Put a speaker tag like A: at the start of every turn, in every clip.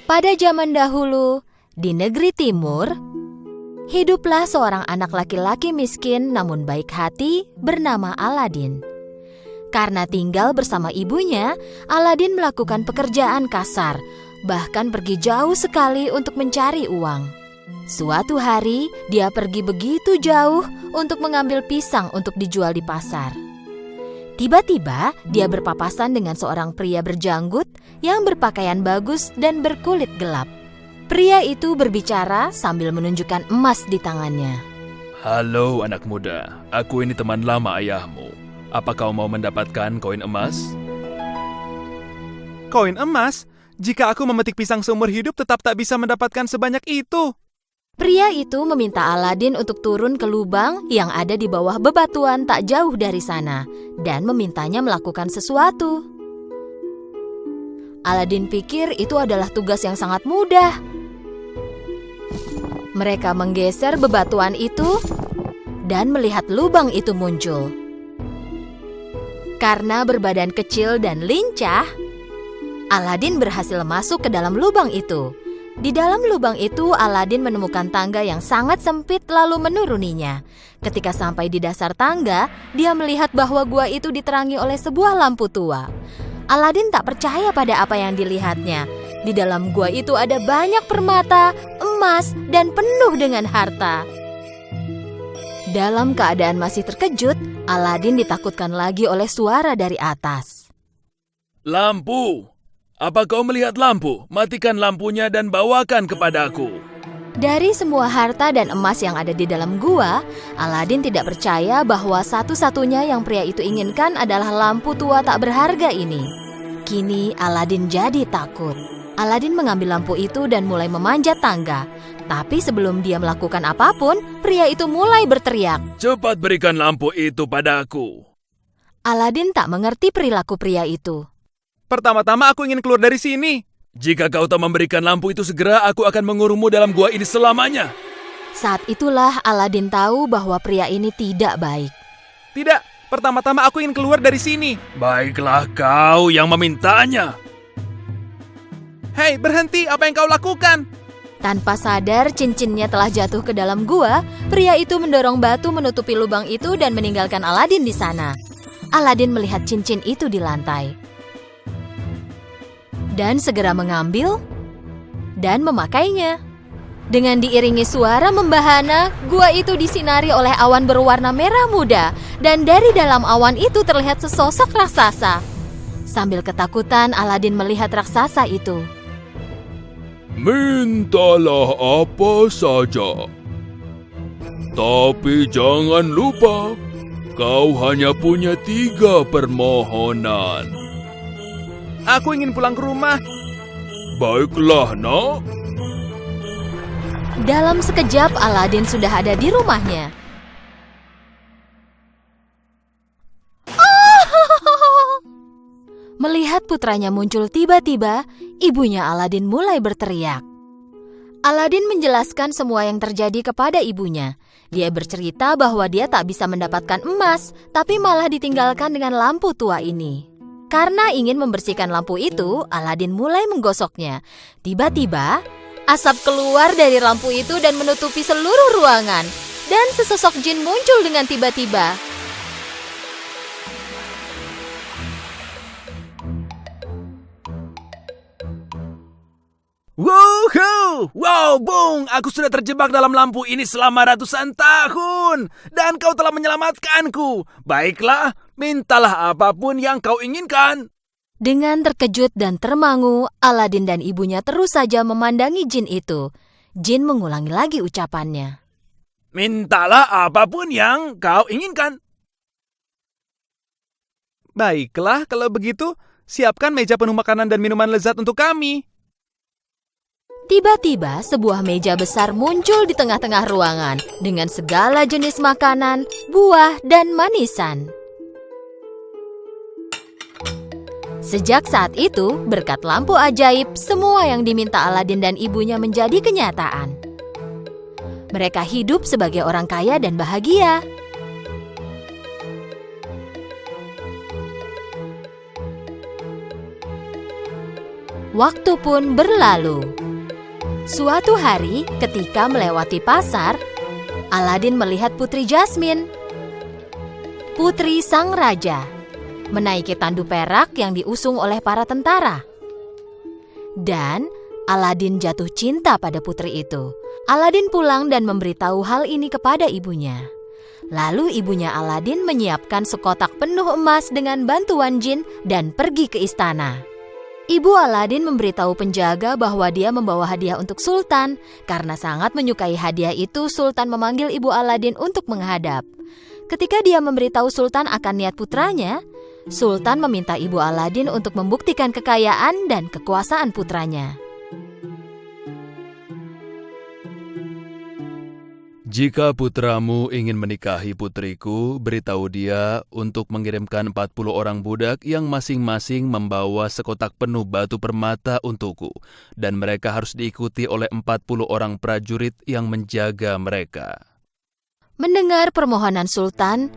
A: Pada zaman dahulu, di negeri timur, hiduplah seorang anak laki-laki miskin namun baik hati bernama Aladin. Karena tinggal bersama ibunya, Aladin melakukan pekerjaan kasar, bahkan pergi jauh sekali untuk mencari uang. Suatu hari, dia pergi begitu jauh untuk mengambil pisang untuk dijual di pasar. Tiba-tiba, dia berpapasan dengan seorang pria berjanggut yang berpakaian bagus dan berkulit gelap. Pria itu berbicara sambil menunjukkan emas di tangannya.
B: Halo anak muda, aku ini teman lama ayahmu. Apa kau mau mendapatkan koin emas?
C: Koin emas? Jika aku memetik pisang seumur hidup tetap tak bisa mendapatkan sebanyak itu.
A: Pria itu meminta Aladin untuk turun ke lubang yang ada di bawah bebatuan tak jauh dari sana dan memintanya melakukan sesuatu. Aladin pikir itu adalah tugas yang sangat mudah. Mereka menggeser bebatuan itu dan melihat lubang itu muncul. Karena berbadan kecil dan lincah, Aladin berhasil masuk ke dalam lubang itu. Di dalam lubang itu, Aladin menemukan tangga yang sangat sempit lalu menuruninya. Ketika sampai di dasar tangga, dia melihat bahwa gua itu diterangi oleh sebuah lampu tua. Aladin tak percaya pada apa yang dilihatnya. Di dalam gua itu ada banyak permata, emas, dan penuh dengan harta. Dalam keadaan masih terkejut, Aladin ditakutkan lagi oleh suara dari atas.
B: Lampu! Apa kau melihat lampu? Matikan lampunya dan bawakan kepadaku.
A: Dari semua harta dan emas yang ada di dalam gua, Aladin tidak percaya bahwa satu-satunya yang pria itu inginkan adalah lampu tua tak berharga ini. Kini Aladin jadi takut. Aladin mengambil lampu itu dan mulai memanjat tangga. Tapi sebelum dia melakukan apapun, pria itu mulai berteriak.
B: Cepat berikan lampu itu padaku.
A: Aladin tak mengerti perilaku pria itu.
C: Pertama-tama aku ingin keluar dari sini.
B: Jika kau tak memberikan lampu itu segera, aku akan mengurungmu dalam gua ini selamanya.
A: Saat itulah Aladin tahu bahwa pria ini tidak baik.
C: Tidak, pertama-tama aku ingin keluar dari sini.
B: Baiklah kau yang memintanya.
C: Hei, berhenti, apa yang kau lakukan?
A: Tanpa sadar cincinnya telah jatuh ke dalam gua, pria itu mendorong batu menutupi lubang itu dan meninggalkan Aladin di sana. Aladin melihat cincin itu di lantai dan segera mengambil dan memakainya. Dengan diiringi suara membahana, gua itu disinari oleh awan berwarna merah muda, dan dari dalam awan itu terlihat sesosok raksasa. Sambil ketakutan, Aladin melihat raksasa itu.
B: Mintalah apa saja. Tapi jangan lupa, kau hanya punya 3 permohonan.
C: Aku ingin pulang ke rumah.
B: Baiklah, nak.
A: Dalam sekejap, Aladin sudah ada di rumahnya. Melihat putranya muncul tiba-tiba, ibunya Aladin mulai berteriak. Aladin menjelaskan semua yang terjadi kepada ibunya. Dia bercerita bahwa dia tak bisa mendapatkan emas, tapi malah ditinggalkan dengan lampu tua ini. Karena ingin membersihkan lampu itu, Aladin mulai menggosoknya. Tiba-tiba, asap keluar dari lampu itu dan menutupi seluruh ruangan. Dan sesosok jin muncul dengan tiba-tiba.
C: Woohoo! Wow, Bung! Aku sudah terjebak dalam lampu ini selama ratusan tahun. Dan kau telah menyelamatkanku. Baiklah, mintalah apapun yang kau inginkan.
A: Dengan terkejut dan termangu, Aladin dan ibunya terus saja memandangi jin itu. Jin mengulangi lagi ucapannya.
C: Mintalah apapun yang kau inginkan. Baiklah, kalau begitu, siapkan meja penuh makanan dan minuman lezat untuk kami.
A: Tiba-tiba sebuah meja besar muncul di tengah-tengah ruangan dengan segala jenis makanan, buah, dan manisan. Sejak saat itu, berkat lampu ajaib, semua yang diminta Aladin dan ibunya menjadi kenyataan. Mereka hidup sebagai orang kaya dan bahagia. Waktu pun berlalu. Suatu hari, ketika melewati pasar, Aladin melihat Putri Jasmine, putri sang raja, menaiki tandu perak yang diusung oleh para tentara. Dan Aladin jatuh cinta pada putri itu. Aladin pulang dan memberitahu hal ini kepada ibunya. Lalu ibunya Aladin menyiapkan sekotak penuh emas dengan bantuan jin dan pergi ke istana. Ibu Aladin memberitahu penjaga bahwa dia membawa hadiah untuk Sultan. Karena sangat menyukai hadiah itu, Sultan memanggil ibu Aladin untuk menghadap. Ketika dia memberitahu Sultan akan niat putranya, Sultan meminta ibu Aladin untuk membuktikan kekayaan dan kekuasaan putranya.
B: Jika putramu ingin menikahi putriku, beritahu dia untuk mengirimkan 40 orang budak yang masing-masing membawa sekotak penuh batu permata untukku, dan mereka harus diikuti oleh 40 orang prajurit yang menjaga mereka.
A: Mendengar permohonan Sultan,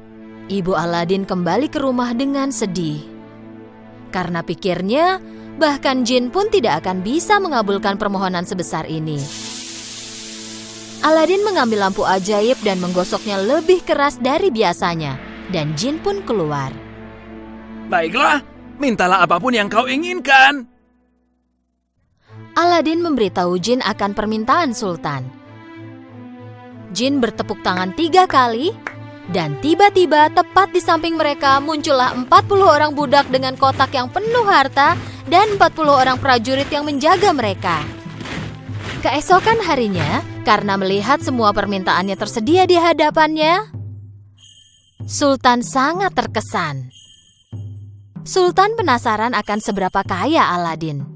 A: ibu Aladin kembali ke rumah dengan sedih. Karena pikirnya, bahkan jin pun tidak akan bisa mengabulkan permohonan sebesar ini. Aladin mengambil lampu ajaib dan menggosoknya lebih keras dari biasanya, dan jin pun keluar.
C: Baiklah, mintalah apapun yang kau inginkan.
A: Aladin memberitahu jin akan permintaan Sultan. Jin bertepuk tangan 3 kali, dan tiba-tiba tepat di samping mereka muncullah 40 orang budak dengan kotak yang penuh harta dan 40 orang prajurit yang menjaga mereka. Keesokan harinya, karena melihat semua permintaannya tersedia di hadapannya, Sultan sangat terkesan. Sultan penasaran akan seberapa kaya Aladin.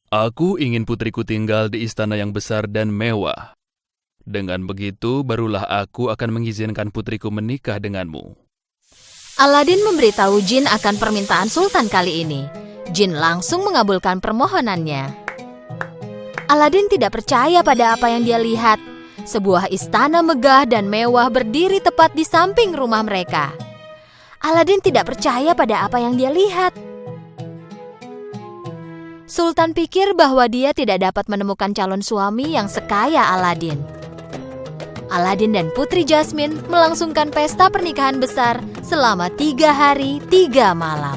B: Aku ingin putriku tinggal di istana yang besar dan mewah. Dengan begitu, barulah aku akan mengizinkan putriku menikah denganmu.
A: Aladin memberitahu jin akan permintaan Sultan kali ini. Jin langsung mengabulkan permohonannya. Aladin tidak percaya pada apa yang dia lihat. Sebuah istana megah dan mewah berdiri tepat di samping rumah mereka. Aladin tidak percaya pada apa yang dia lihat. Sultan pikir bahwa dia tidak dapat menemukan calon suami yang sekaya Aladin. Aladin dan Putri Jasmine melangsungkan pesta pernikahan besar selama 3 hari 3 malam.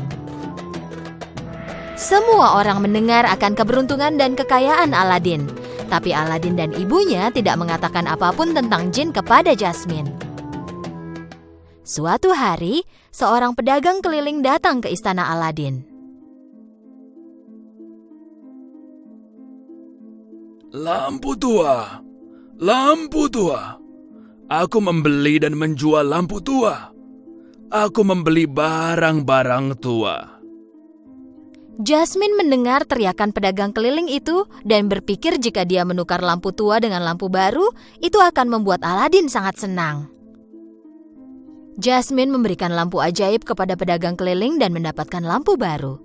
A: Semua orang mendengar akan keberuntungan dan kekayaan Aladin, tapi Aladin dan ibunya tidak mengatakan apapun tentang jin kepada Jasmine. Suatu hari, seorang pedagang keliling datang ke istana Aladin.
C: Lampu tua, lampu tua. Aku membeli dan menjual lampu tua. Aku membeli barang-barang tua.
A: Jasmine mendengar teriakan pedagang keliling itu dan berpikir jika dia menukar lampu tua dengan lampu baru, itu akan membuat Aladin sangat senang. Jasmine memberikan lampu ajaib kepada pedagang keliling dan mendapatkan lampu baru.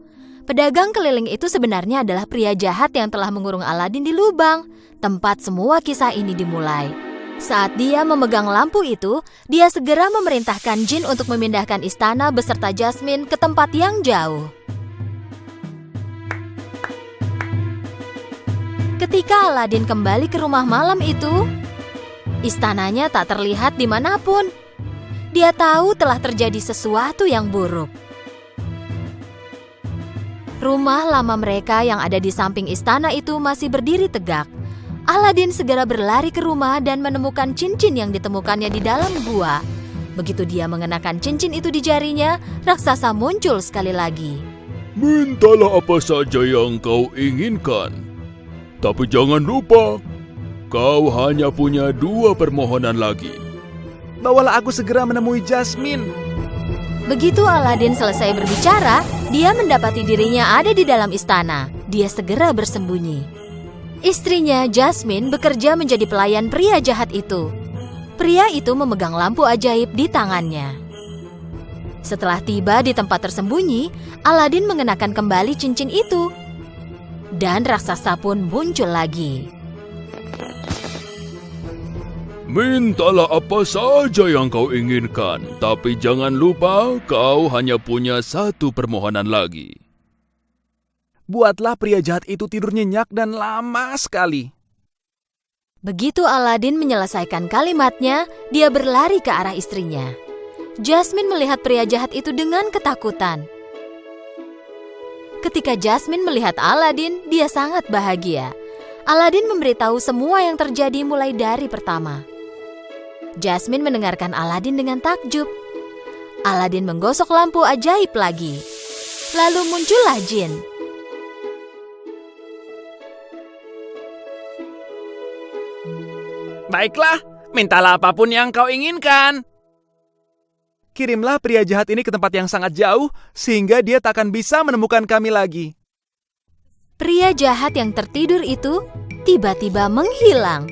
A: Pedagang keliling itu sebenarnya adalah pria jahat yang telah mengurung Aladin di lubang, tempat semua kisah ini dimulai. Saat dia memegang lampu itu, dia segera memerintahkan jin untuk memindahkan istana beserta Jasmine ke tempat yang jauh. Ketika Aladin kembali ke rumah malam itu, istananya tak terlihat dimanapun. Dia tahu telah terjadi sesuatu yang buruk. Rumah lama mereka yang ada di samping istana itu masih berdiri tegak. Aladin segera berlari ke rumah dan menemukan cincin yang ditemukannya di dalam gua. Begitu dia mengenakan cincin itu di jarinya, raksasa muncul sekali lagi.
B: Mintalah apa saja yang kau inginkan. Tapi jangan lupa, kau hanya punya 2 permohonan lagi.
C: Bawalah aku segera menemui Jasmine.
A: Begitu Aladin selesai berbicara, dia mendapati dirinya ada di dalam istana. Dia segera bersembunyi. Istrinya, Jasmine, bekerja menjadi pelayan pria jahat itu. Pria itu memegang lampu ajaib di tangannya. Setelah tiba di tempat tersembunyi, Aladin mengenakan kembali cincin itu. Dan raksasa pun muncul lagi.
B: Mintalah apa saja yang kau inginkan, tapi jangan lupa kau hanya punya 1 permohonan lagi.
C: Buatlah pria jahat itu tidur nyenyak dan lama sekali.
A: Begitu Aladin menyelesaikan kalimatnya, dia berlari ke arah istrinya. Jasmine melihat pria jahat itu dengan ketakutan. Ketika Jasmine melihat Aladin, dia sangat bahagia. Aladin memberitahu semua yang terjadi mulai dari pertama. Jasmine mendengarkan Aladin dengan takjub. Aladin menggosok lampu ajaib lagi. Lalu muncullah jin.
C: Baiklah, mintalah apapun yang kau inginkan. Kirimlah pria jahat ini ke tempat yang sangat jauh, sehingga dia tak akan bisa menemukan kami lagi.
A: Pria jahat yang tertidur itu tiba-tiba menghilang.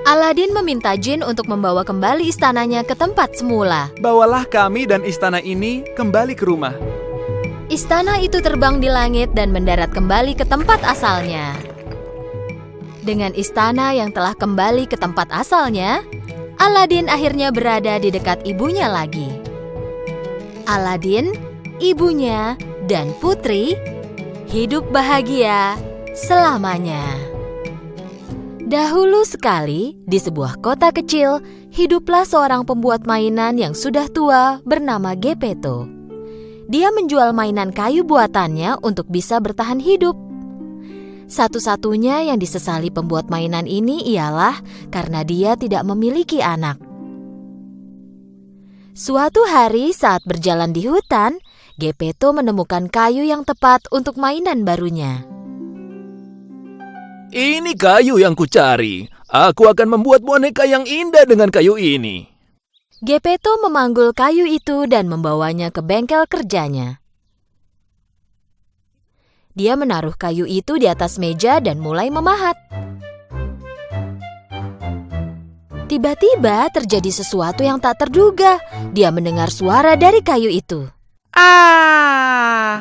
A: Aladin meminta jin untuk membawa kembali istananya ke tempat semula.
C: Bawalah kami dan istana ini kembali ke rumah.
A: Istana itu terbang di langit dan mendarat kembali ke tempat asalnya. Dengan istana yang telah kembali ke tempat asalnya, Aladin akhirnya berada di dekat ibunya lagi. Aladin, ibunya, dan putri hidup bahagia selamanya. Dahulu sekali, di sebuah kota kecil, hiduplah seorang pembuat mainan yang sudah tua bernama Gepetto. Dia menjual mainan kayu buatannya untuk bisa bertahan hidup. Satu-satunya yang disesali pembuat mainan ini ialah karena dia tidak memiliki anak. Suatu hari saat berjalan di hutan, Gepetto menemukan kayu yang tepat untuk mainan barunya.
C: Ini kayu yang kucari. Aku akan membuat boneka yang indah dengan kayu ini.
A: Gepetto memanggul kayu itu dan membawanya ke bengkel kerjanya. Dia menaruh kayu itu di atas meja dan mulai memahat. Tiba-tiba terjadi sesuatu yang tak terduga. Dia mendengar suara dari kayu itu.
C: Ah!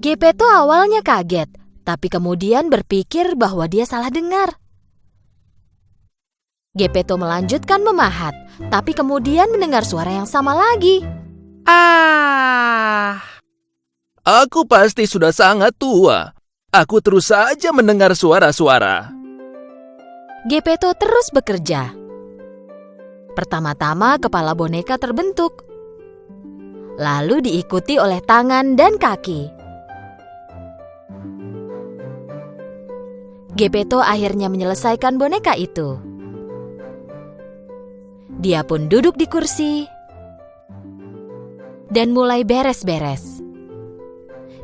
A: Gepetto awalnya kaget, tapi kemudian berpikir bahwa dia salah dengar. Gepetto melanjutkan memahat, tapi kemudian mendengar suara yang sama lagi.
C: Ah! Aku pasti sudah sangat tua. Aku terus saja mendengar suara-suara.
A: Gepetto terus bekerja. Pertama-tama kepala boneka terbentuk. Lalu diikuti oleh tangan dan kaki. Gepetto akhirnya menyelesaikan boneka itu. Dia pun duduk di kursi dan mulai beres-beres.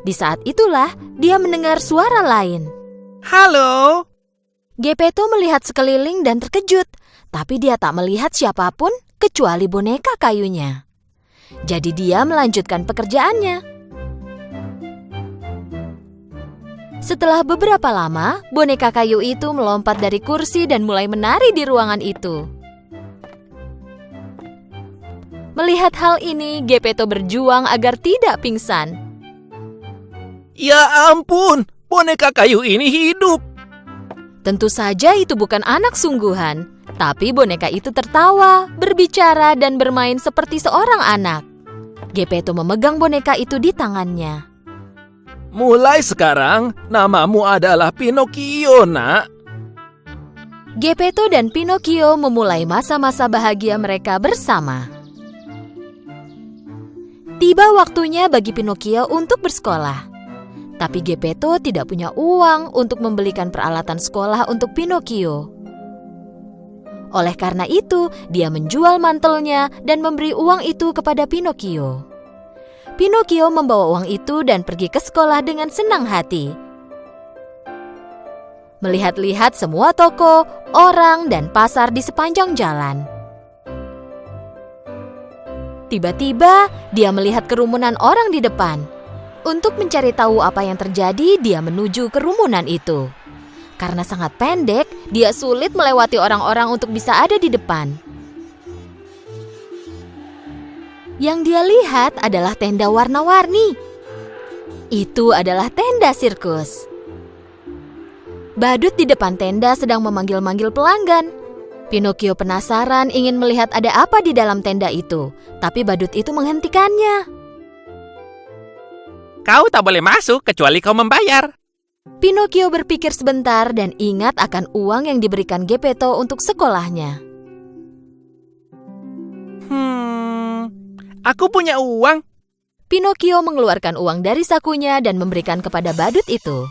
A: Di saat itulah dia mendengar suara lain.
C: Halo?
A: Gepetto melihat sekeliling dan terkejut, tapi dia tak melihat siapapun kecuali boneka kayunya. Jadi dia melanjutkan pekerjaannya. Setelah beberapa lama, boneka kayu itu melompat dari kursi dan mulai menari di ruangan itu. Melihat hal ini, Gepetto berjuang agar tidak pingsan.
C: Ya ampun, boneka kayu ini hidup.
A: Tentu saja itu bukan anak sungguhan, tapi boneka itu tertawa, berbicara, dan bermain seperti seorang anak. Gepetto memegang boneka itu di tangannya.
C: Mulai sekarang, namamu adalah Pinocchio, nak.
A: Gepetto dan Pinocchio memulai masa-masa bahagia mereka bersama. Tiba waktunya bagi Pinocchio untuk bersekolah. Tapi Gepetto tidak punya uang untuk membelikan peralatan sekolah untuk Pinocchio. Oleh karena itu, dia menjual mantelnya dan memberi uang itu kepada Pinocchio. Pinocchio membawa uang itu dan pergi ke sekolah dengan senang hati. Melihat-lihat semua toko, orang, dan pasar di sepanjang jalan. Tiba-tiba, dia melihat kerumunan orang di depan. Untuk mencari tahu apa yang terjadi, dia menuju kerumunan itu. Karena sangat pendek, dia sulit melewati orang-orang untuk bisa ada di depan. Yang dia lihat adalah tenda warna-warni. Itu adalah tenda sirkus. Badut di depan tenda sedang memanggil-manggil pelanggan. Pinocchio penasaran ingin melihat ada apa di dalam tenda itu, tapi badut itu menghentikannya.
C: Kau tak boleh masuk kecuali kau membayar.
A: Pinocchio berpikir sebentar dan ingat akan uang yang diberikan Geppetto untuk sekolahnya.
C: Aku punya uang.
A: Pinocchio mengeluarkan uang dari sakunya dan memberikan kepada badut itu.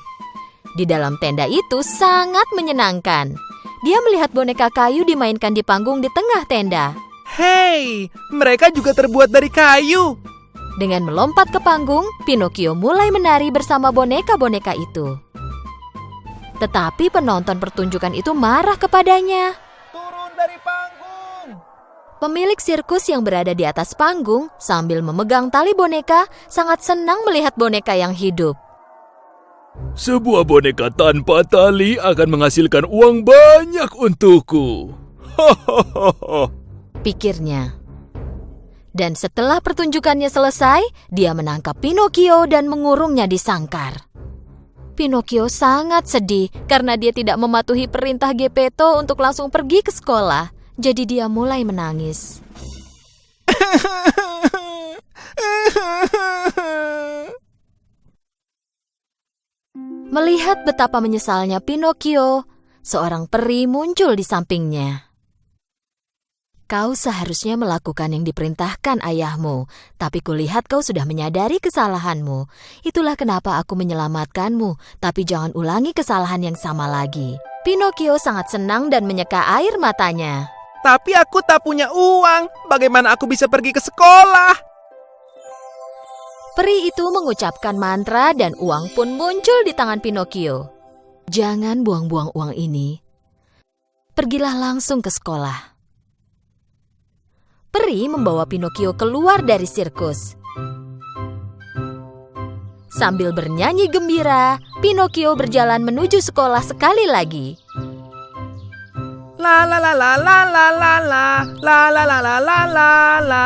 A: Di dalam tenda itu sangat menyenangkan. Dia melihat boneka kayu dimainkan di panggung di tengah tenda.
C: Hei, mereka juga terbuat dari kayu.
A: Dengan melompat ke panggung, Pinocchio mulai menari bersama boneka-boneka itu. Tetapi penonton pertunjukan itu marah kepadanya.
C: Turun dari panggung.
A: Pemilik sirkus yang berada di atas panggung sambil memegang tali boneka sangat senang melihat boneka yang hidup.
B: Sebuah boneka tanpa tali akan menghasilkan uang banyak untukku. Hahaha.
A: Pikirnya. Dan setelah pertunjukannya selesai, dia menangkap Pinocchio dan mengurungnya di sangkar. Pinocchio sangat sedih karena dia tidak mematuhi perintah Geppetto untuk langsung pergi ke sekolah. Jadi dia mulai menangis. Melihat betapa menyesalnya Pinocchio, seorang peri muncul di sampingnya. Kau seharusnya melakukan yang diperintahkan ayahmu, tapi kulihat kau sudah menyadari kesalahanmu. Itulah kenapa aku menyelamatkanmu, tapi jangan ulangi kesalahan yang sama lagi. Pinocchio sangat senang dan menyeka air matanya.
C: Tapi aku tak punya uang. Bagaimana aku bisa pergi ke sekolah?
A: Peri itu mengucapkan mantra dan uang pun muncul di tangan Pinocchio. Jangan buang-buang uang ini. Pergilah langsung ke sekolah. Peri membawa Pinocchio keluar dari sirkus. Sambil bernyanyi gembira, Pinocchio berjalan menuju sekolah sekali lagi.
C: La la la la la la la la la la la la la la la.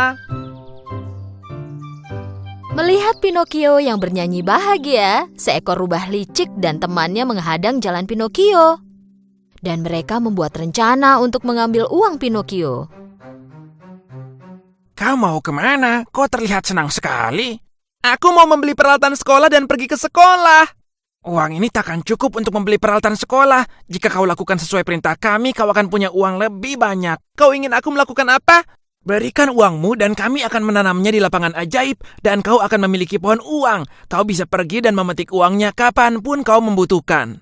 A: Melihat Pinocchio yang bernyanyi bahagia, seekor rubah licik dan temannya menghadang jalan Pinocchio. Dan mereka membuat rencana untuk mengambil uang Pinocchio.
C: Kau mau kemana? Kau terlihat senang sekali. Aku mau membeli peralatan sekolah dan pergi ke sekolah. Uang ini takkan cukup untuk membeli peralatan sekolah. Jika kau lakukan sesuai perintah kami, kau akan punya uang lebih banyak. Kau ingin aku melakukan apa? Berikan uangmu dan kami akan menanamnya di lapangan ajaib dan kau akan memiliki pohon uang. Kau bisa pergi dan memetik uangnya kapanpun kau membutuhkan.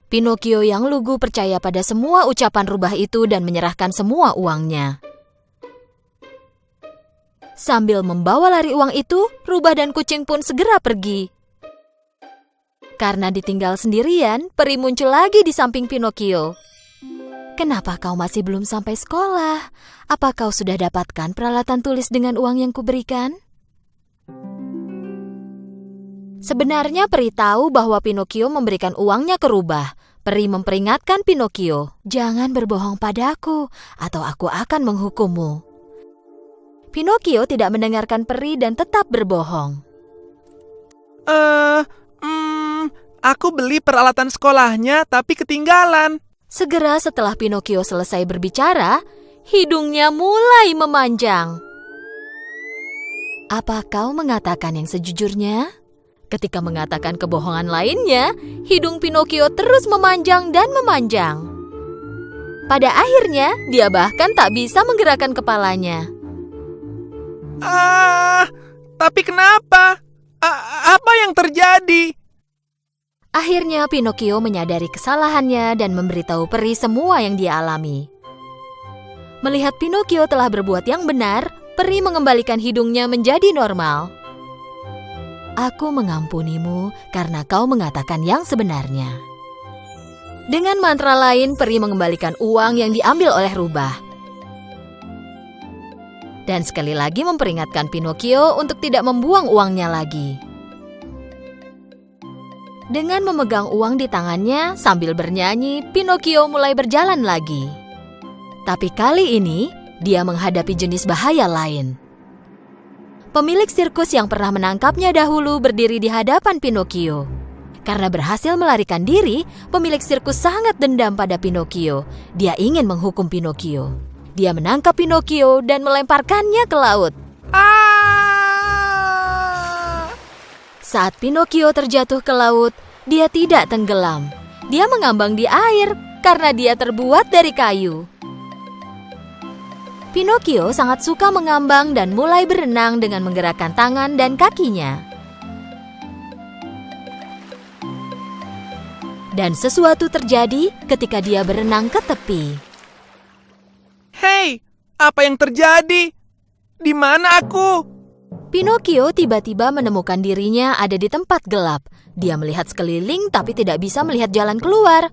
A: Pinocchio yang lugu percaya pada semua ucapan rubah itu dan menyerahkan semua uangnya. Sambil membawa lari uang itu, rubah dan kucing pun segera pergi. Karena ditinggal sendirian, peri muncul lagi di samping Pinocchio. Kenapa kau masih belum sampai sekolah? Apa kau sudah dapatkan peralatan tulis dengan uang yang kuberikan? Sebenarnya peri tahu bahwa Pinocchio memberikan uangnya ke rubah. Peri memperingatkan Pinocchio, jangan berbohong padaku atau aku akan menghukummu. Pinocchio tidak mendengarkan peri dan tetap berbohong.
C: Aku beli peralatan sekolahnya tapi ketinggalan.
A: Segera setelah Pinocchio selesai berbicara, hidungnya mulai memanjang. Apa kau mengatakan yang sejujurnya? Ketika mengatakan kebohongan lainnya, hidung Pinocchio terus memanjang dan memanjang. Pada akhirnya, dia bahkan tak bisa menggerakkan kepalanya.
C: Tapi kenapa? Apa yang terjadi?
A: Akhirnya Pinocchio menyadari kesalahannya dan memberitahu peri semua yang dia alami. Melihat Pinocchio telah berbuat yang benar, peri mengembalikan hidungnya menjadi normal. Aku mengampunimu karena kau mengatakan yang sebenarnya. Dengan mantra lain, peri mengembalikan uang yang diambil oleh rubah. Dan sekali lagi memperingatkan Pinocchio untuk tidak membuang uangnya lagi. Dengan memegang uang di tangannya sambil bernyanyi, Pinocchio mulai berjalan lagi. Tapi kali ini, dia menghadapi jenis bahaya lain. Pemilik sirkus yang pernah menangkapnya dahulu berdiri di hadapan Pinocchio. Karena berhasil melarikan diri, pemilik sirkus sangat dendam pada Pinocchio. Dia ingin menghukum Pinocchio. Dia menangkap Pinocchio dan melemparkannya ke laut. Saat Pinocchio terjatuh ke laut, dia tidak tenggelam. Dia mengambang di air karena dia terbuat dari kayu. Pinocchio sangat suka mengambang dan mulai berenang dengan menggerakkan tangan dan kakinya. Dan sesuatu terjadi ketika dia berenang ke tepi.
C: Hei, apa yang terjadi? Di mana aku?
A: Pinocchio tiba-tiba menemukan dirinya ada di tempat gelap. Dia melihat sekeliling tapi tidak bisa melihat jalan keluar.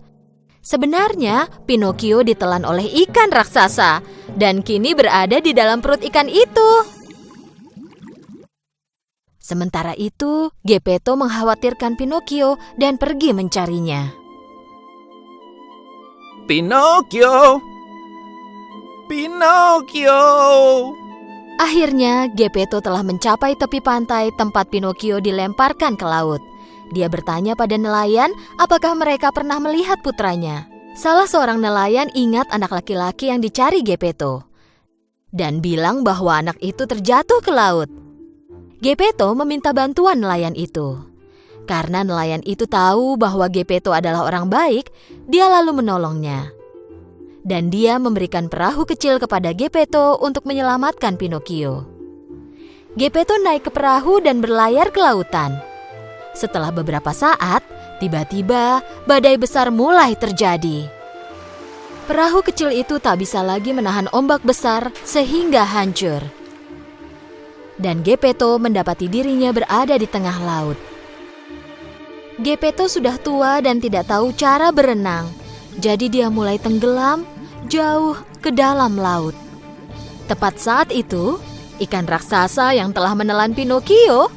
A: Sebenarnya, Pinocchio ditelan oleh ikan raksasa dan kini berada di dalam perut ikan itu. Sementara itu, Geppetto mengkhawatirkan Pinocchio dan pergi mencarinya.
C: Pinocchio! Pinocchio!
A: Akhirnya, Geppetto telah mencapai tepi pantai tempat Pinocchio dilemparkan ke laut. Dia bertanya pada nelayan apakah mereka pernah melihat putranya. Salah seorang nelayan ingat anak laki-laki yang dicari Geppetto dan bilang bahwa anak itu terjatuh ke laut. Geppetto meminta bantuan nelayan itu. Karena nelayan itu tahu bahwa Geppetto adalah orang baik, dia lalu menolongnya. Dan dia memberikan perahu kecil kepada Geppetto untuk menyelamatkan Pinocchio. Geppetto naik ke perahu dan berlayar ke lautan. Setelah beberapa saat, tiba-tiba badai besar mulai terjadi. Perahu kecil itu tak bisa lagi menahan ombak besar sehingga hancur. Dan Geppetto mendapati dirinya berada di tengah laut. Geppetto sudah tua dan tidak tahu cara berenang. Jadi dia mulai tenggelam jauh ke dalam laut. Tepat saat itu, ikan raksasa yang telah menelan Pinocchio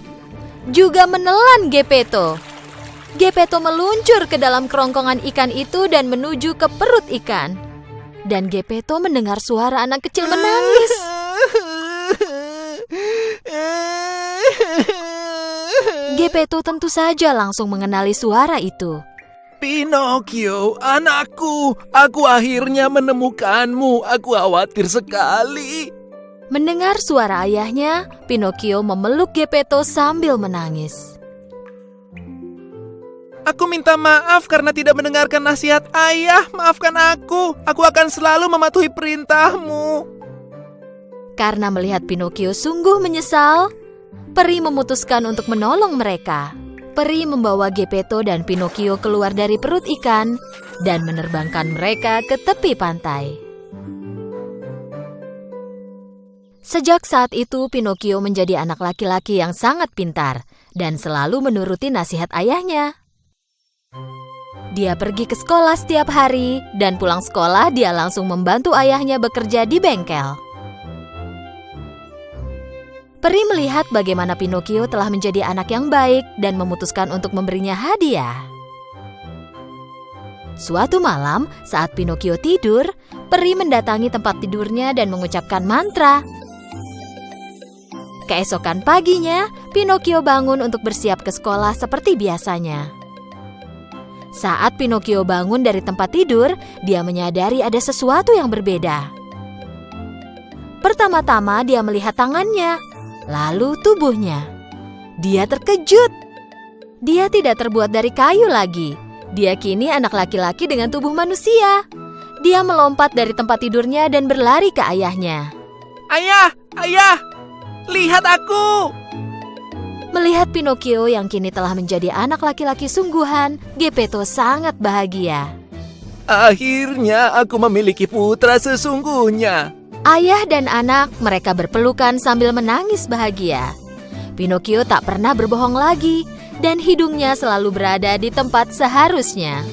A: juga menelan Geppetto. Geppetto meluncur ke dalam kerongkongan ikan itu dan menuju ke perut ikan. Dan Geppetto mendengar suara anak kecil menangis. Geppetto tentu saja langsung mengenali suara itu.
C: Pinocchio, anakku, aku akhirnya menemukanmu. Aku khawatir sekali.
A: Mendengar suara ayahnya, Pinocchio memeluk Geppetto sambil menangis.
C: Aku minta maaf karena tidak mendengarkan nasihat ayah. Maafkan aku. Aku akan selalu mematuhi perintahmu.
A: Karena melihat Pinocchio sungguh menyesal, peri memutuskan untuk menolong mereka. Peri membawa Geppetto dan Pinocchio keluar dari perut ikan dan menerbangkan mereka ke tepi pantai. Sejak saat itu, Pinocchio menjadi anak laki-laki yang sangat pintar dan selalu menuruti nasihat ayahnya. Dia pergi ke sekolah setiap hari dan pulang sekolah dia langsung membantu ayahnya bekerja di bengkel. Peri melihat bagaimana Pinocchio telah menjadi anak yang baik dan memutuskan untuk memberinya hadiah. Suatu malam, saat Pinocchio tidur, Peri mendatangi tempat tidurnya dan mengucapkan mantra. Keesokan paginya, Pinocchio bangun untuk bersiap ke sekolah seperti biasanya. Saat Pinocchio bangun dari tempat tidur, dia menyadari ada sesuatu yang berbeda. Pertama-tama dia melihat tangannya, lalu tubuhnya. Dia terkejut. Dia tidak terbuat dari kayu lagi. Dia kini anak laki-laki dengan tubuh manusia. Dia melompat dari tempat tidurnya dan berlari ke ayahnya.
C: Ayah, ayah! Lihat aku!
A: Melihat Pinocchio yang kini telah menjadi anak laki-laki sungguhan, Geppetto sangat bahagia.
C: Akhirnya aku memiliki putra sesungguhnya.
A: Ayah dan anak mereka berpelukan sambil menangis bahagia. Pinocchio tak pernah berbohong lagi dan hidungnya selalu berada di tempat seharusnya.